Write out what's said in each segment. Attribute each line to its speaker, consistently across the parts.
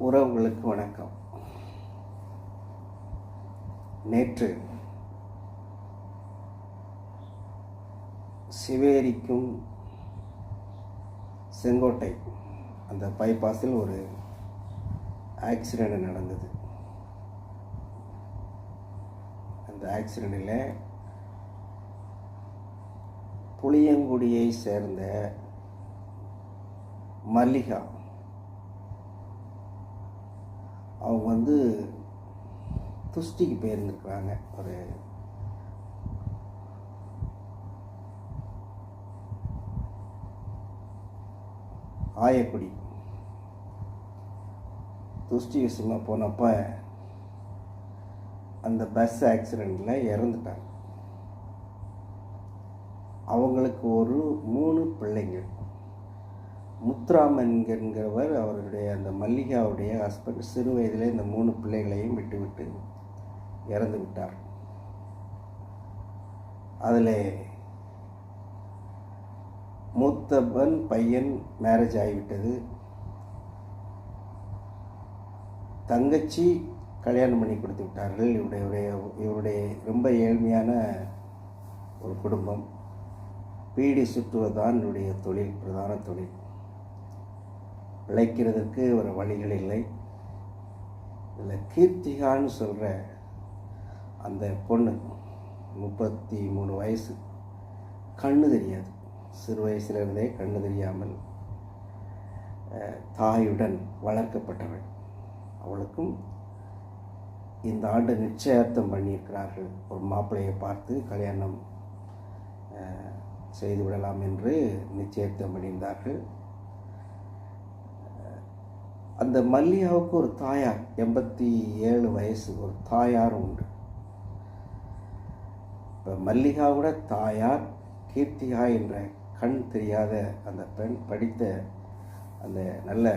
Speaker 1: உறவுகளுக்கு வணக்கம். நேற்று சிவேரிக்கும் செங்கோட்டை அந்த பைபாஸில் ஒரு ஆக்சிடெண்ட் நடந்தது. அந்த ஆக்சிடெண்ட்டில் புளியங்குடியை சேர்ந்த மல்லிகா அவங்க துஷ்டிக்கு போயிருந்துருக்குறாங்க. ஒரு ஆயக்குடி துஷ்டி விஷயமாக போனப்போ அந்த பஸ் ஆக்சிடெண்ட்டில் இறந்துட்டாங்க. அவங்களுக்கு ஒரு 3 பிள்ளைங்கள். முத்துராமன் என்கிறவர் அவருடைய அந்த மல்லிகாவுடைய ஹஸ்பண்ட் சிறு வயதில் இந்த 3 பிள்ளைகளையும் விட்டுவிட்டு இறந்து விட்டார். அதில் மூத்தவன் பையன் மேரேஜ் ஆகிவிட்டது. தங்கச்சி கல்யாணம் பண்ணி கொடுத்து விட்டார்கள். இவருடைய ரொம்ப ஏழ்மையான ஒரு குடும்பம். பீடி சுற்றுவதுதான் என்னுடைய தொழில், பிரதான தொழில். பிழைக்கிறதுக்கு ஒரு வழிகள் இல்லை. இதில் கீர்த்திகான்னு சொல்கிற அந்த பொண்ணு 33 வயசு, கண்ணு தெரியாது. சிறு வயசுலேருந்தே கண்ணு தெரியாமல் தாயுடன் வளர்க்கப்பட்டவள். அவளுக்கும் இந்த ஆண்டு நிச்சயார்த்தம் பண்ணியிருக்கிறார்கள். ஒரு மாப்பிள்ளையை பார்த்து கல்யாணம் செய்து விடலாம் என்று நிச்சயத்தம் பண்ணியிருந்தார்கள். அந்த மல்லிகாவுக்கு ஒரு தாயார், 87 வயசு, ஒரு தாயார் உண்டு. இப்போ மல்லிகாவோட தாயார் கீர்த்திகா என்ற கண் தெரியாத அந்த பெண் படித்த அந்த நல்ல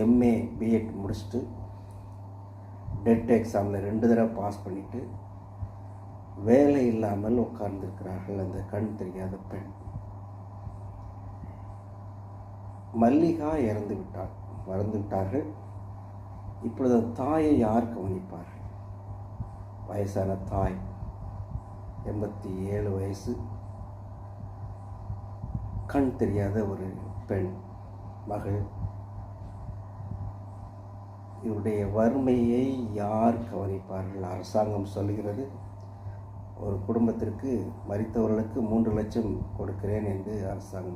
Speaker 1: எம்ஏ பிஎட் முடிச்சுட்டு டெட் எக்ஸாமில் 2 தடவை பாஸ் பண்ணிவிட்டு வேலை இல்லாமல் உட்கார்ந்துருக்கிறார்கள் அந்த கண் தெரியாத பெண். மல்லிகா இறந்து விட்டார்கள். இப்பொழுது தாயை யார் கவனிப்பார்கள்? வயசான தாய், 87 வயசு, கண் தெரியாத ஒரு பெண் மகள். இவருடைய வறுமையை யார் கவனிப்பார்கள்? அரசாங்கம் சொல்கிறது, ஒரு குடும்பத்திற்கு மரித்தவர்களுக்கு 3 லட்சம் கொடுக்கிறேன் என்று அரசாங்கம்